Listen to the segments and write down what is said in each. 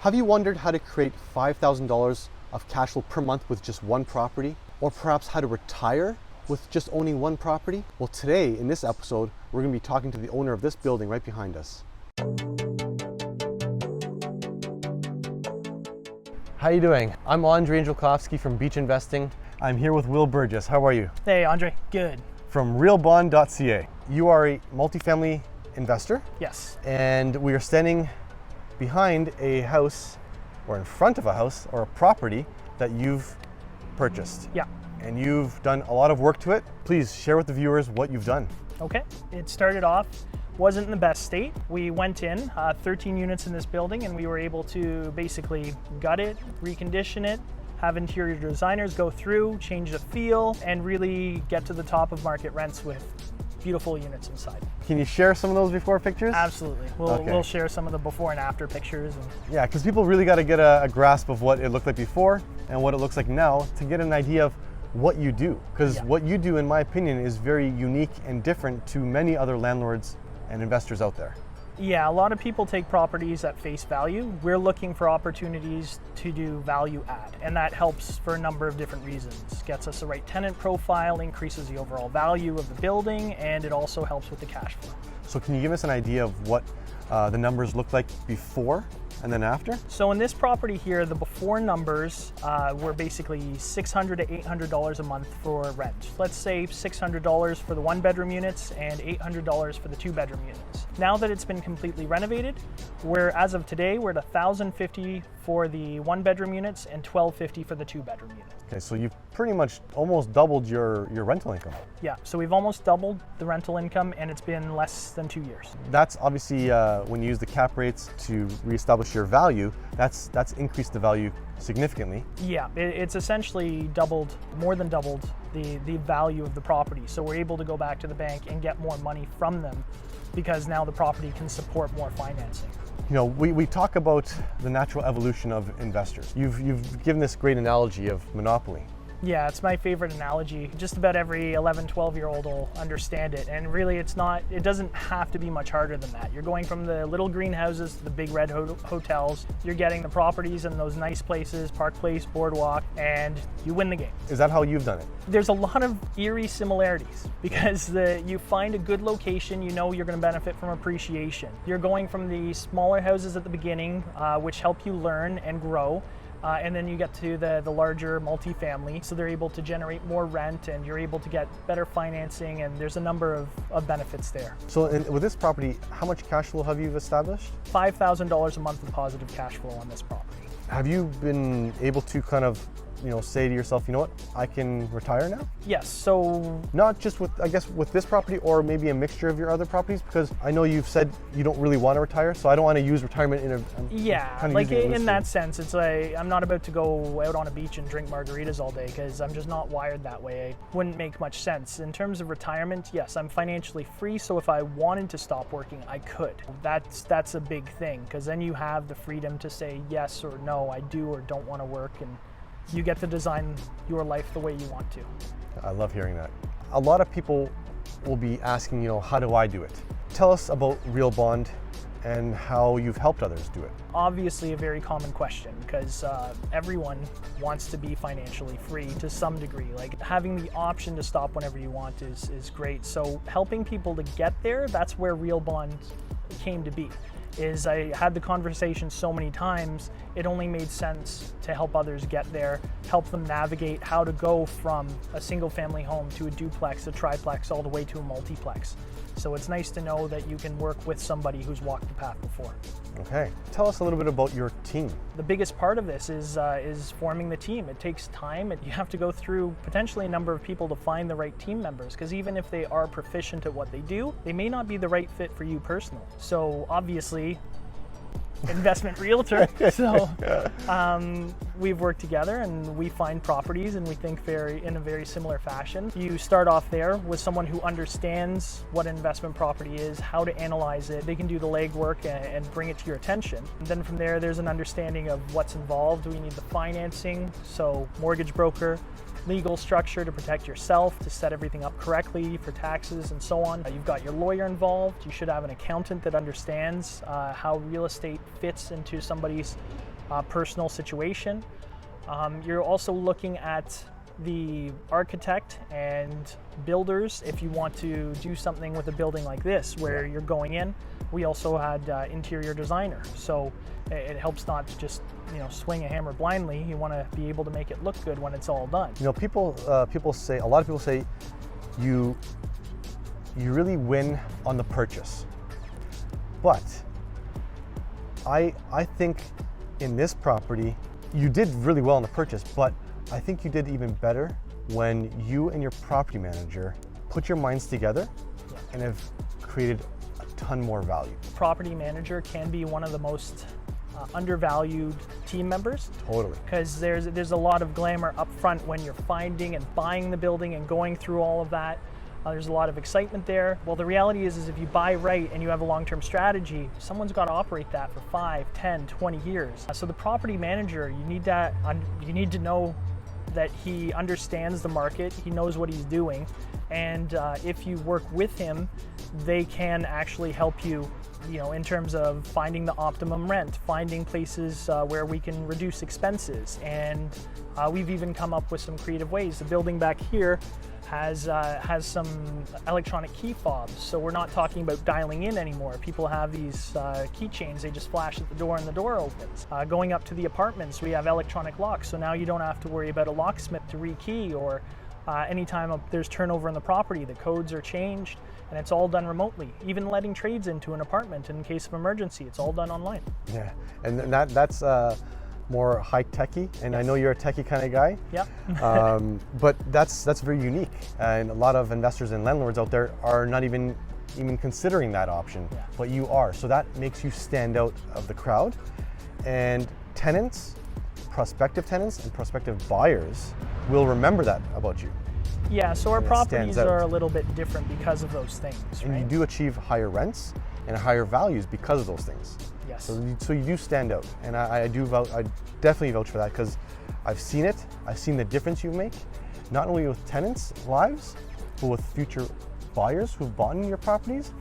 Have you wondered how to create $5,000 of cash flow per month with just one property? Or perhaps how to retire with just owning one property? Well, today in this episode, we're going to be talking to the owner of this building right behind us. How are you doing? I'm Andrei Angelkovski from Beach Investing. I'm here with Will Burgess. How are you? Hey, Andrei. Good. From RealBond.ca. You are a multifamily investor. Yes. And we are standing behind a house, or in front of a house, or a property that you've purchased. Yeah. And you've done a lot of work to it. Please share with the viewers what you've done. Okay. It started off, wasn't in the best state. We went in, 13 units in this building, and we were able to basically gut it, recondition it, have interior designers go through, change the feel, and really get to the top of market rents with beautiful units inside. Can you share some of those before pictures? Absolutely. We'll share some of the before and after pictures. Yeah, because people really got to get a grasp of what it looked like before and what it looks like now to get an idea of what you do. Because what you do, in my opinion, is very unique and different to many other landlords and investors out there. Yeah, a lot of people take properties at face value. We're looking for opportunities to do value add, and that helps for a number of different reasons. Gets us the right tenant profile, increases the overall value of the building, and it also helps with the cash flow. So can you give us an idea of what the numbers look like before and then after? So in this property here, the before numbers were basically $600 to $800 a month for rent. Let's say $600 for the one bedroom units and $800 for the two bedroom units. Now that it's been completely renovated, as of today, we're at $1,050 for the one bedroom units and $1,250 for the two bedroom units. Okay, so you've pretty much almost doubled your rental income. Yeah, so we've almost doubled the rental income, and it's been less than 2 years. That's obviously, when you use the cap rates to reestablish your value, that's increased the value significantly. Yeah, it's essentially more than doubled the value of the property. So we're able to go back to the bank and get more money from them because now the property can support more financing. You know, we talk about the natural evolution of investors. You've given this great analogy of monopoly. Yeah, it's my favorite analogy. Just about every 11, 12-year-old will understand it. And really it doesn't have to be much harder than that. You're going from the little greenhouses to the big red hotels. You're getting the properties in those nice places, Park Place, Boardwalk, and you win the game. Is that how you've done it? There's a lot of eerie similarities because you find a good location, you know you're going to benefit from appreciation. You're going from the smaller houses at the beginning, which help you learn and grow. And then you get to the larger multifamily, so they're able to generate more rent and you're able to get better financing, and there's a number of benefits there. So with this property, how much cash flow have you established? $5,000 a month of positive cash flow on this property. Have you been able to kind of, say to yourself, you know what, I can retire now? Yes, so... Not just with this property, or maybe a mixture of your other properties, because I know you've said you don't really want to retire, so I don't want to use retirement in a... Yeah, like in that sense, it's like, I'm not about to go out on a beach and drink margaritas all day, because I'm just not wired that way. It wouldn't make much sense. In terms of retirement, yes, I'm financially free, so if I wanted to stop working, I could. That's a big thing, because then you have the freedom to say yes or no, I do or don't want to work, and you get to design your life the way you want to. I love hearing that. A lot of people will be asking, how do I do it? Tell us about RealBond and how you've helped others do it. Obviously a very common question because everyone wants to be financially free to some degree. Like having the option to stop whenever you want is great. So helping people to get there, that's where RealBond came to be. I had the conversation so many times, it only made sense to help others get there, help them navigate how to go from a single family home to a duplex, a triplex, all the way to a multiplex. So it's nice to know that you can work with somebody who's walked the path before. Okay, tell us a little bit about your team. The biggest part of this is forming the team. It takes time. You have to go through potentially a number of people to find the right team members, because even if they are proficient at what they do, they may not be the right fit for you personally. So obviously, investment realtor. So we've worked together and we find properties and we think in a very similar fashion. You start off there with someone who understands what an investment property is, how to analyze it. They can do the legwork and bring it to your attention. And then from there's an understanding of what's involved. Do we need the financing? So mortgage broker, legal structure to protect yourself, to set everything up correctly for taxes and so on. You've got your lawyer involved. You should have an accountant that understands how real estate fits into somebody's personal situation. You're also looking at the architect and builders if you want to do something with a building like this where you're going in. We also had interior designer, so it helps not to just swing a hammer blindly. You want to be able to make it look good when it's all done. People say, a lot of people say you really win on the purchase, but I think in this property you did really well on the purchase, but I think you did even better when you and your property manager put your minds together and have created a ton more value. Property manager can be one of the most undervalued team members. Totally. Because there's a lot of glamour up front when you're finding and buying the building and going through all of that. There's a lot of excitement there. Well, the reality is if you buy right and you have a long-term strategy, someone's got to operate that for 5, 10, 20 years. So the property manager, you need to know that he understands the market, he knows what he's doing, and if you work with him, they can actually help you, in terms of finding the optimum rent, finding places where we can reduce expenses, and we've even come up with some creative ways. The building back here has some electronic key fobs, so we're not talking about dialing in anymore. People have these keychains, they just flash at the door and the door opens. Going up to the apartments, we have electronic locks, so now you don't have to worry about a locksmith to rekey, or anytime there's turnover in the property, the codes are changed, and it's all done remotely. Even letting trades into an apartment in case of emergency, it's all done online. Yeah, and that's more high-techy, and yes. I know you're a techie kind of guy. Yeah. But that's very unique, and a lot of investors and landlords out there are not even considering that option, but you are. So that makes you stand out of the crowd, and tenants, prospective tenants and prospective buyers will remember that about you. Yeah, so our properties are a little bit different because of those things, and right? you do achieve higher rents and higher values because of those things. Yes. So you do stand out, and I definitely vouch for that, because I've seen it. I've seen the difference you make, not only with tenants' lives, but with future buyers who've bought in your properties,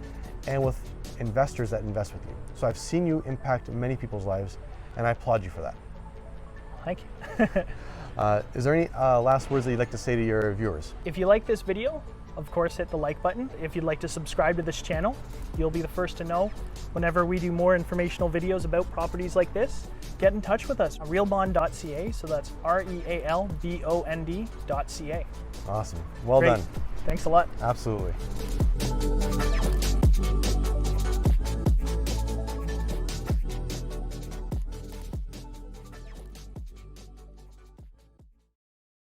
and with investors that invest with you. So I've seen you impact many people's lives, and I applaud you for that. Thank you. Is there any last words that you'd like to say to your viewers? If you like this video, of course, hit the like button. If you'd like to subscribe to this channel, you'll be the first to know whenever we do more informational videos about properties like this. Get in touch with us on RealBond.ca, so that's RealBond.ca. Awesome. Well Great. done. Thanks a lot. Absolutely.